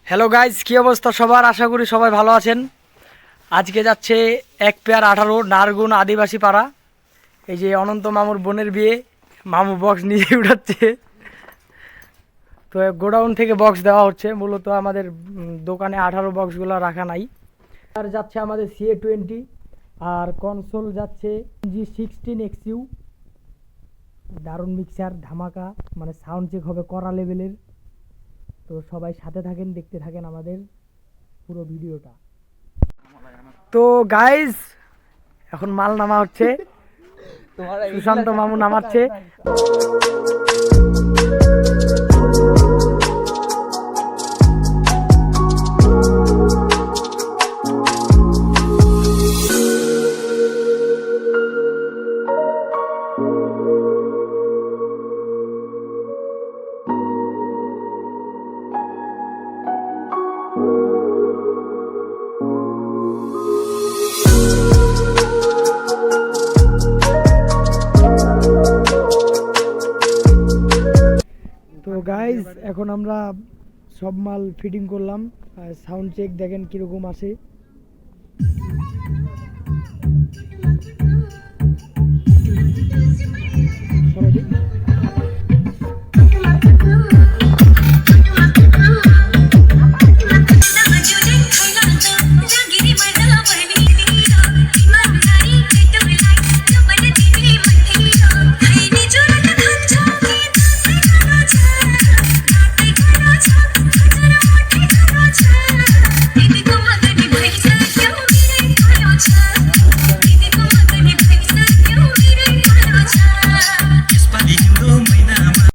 Hello guys, কী অবস্থা সবার? আশা করি সবাই ভালো আছেন। আজকে যাচ্ছে 1/18 নারগুন আদিবাসী পাড়া। এই যে অনন্ত মামুর বোনের বিয়ে, মামু বক্স নিজে উঠাচ্ছে। তো গোডাউন থেকে বক্স দেওয়া হচ্ছে, মূলত আমাদের দোকানে 18 বক্সগুলো রাখা নাই। আর যাচ্ছে আমাদের CA20, আর কনসোল যাচ্ছে G16XU। দারুণ মিক্সার, ধামাকা, মানে সাউন্ড চেক হবে কড়া লেভেলের। তো সবাই সাথে থাকেন, দেখতে থাকেন আমাদের পুরো ভিডিওটা। তো গাইজ, এখন মাল নামা হচ্ছে, সুশান্ত মামু নামাচ্ছে। তো গাইজ, এখন আমরা সব মাল ফিটিং করলাম। সাউন্ড চেক দেখেন কিরকম আসে।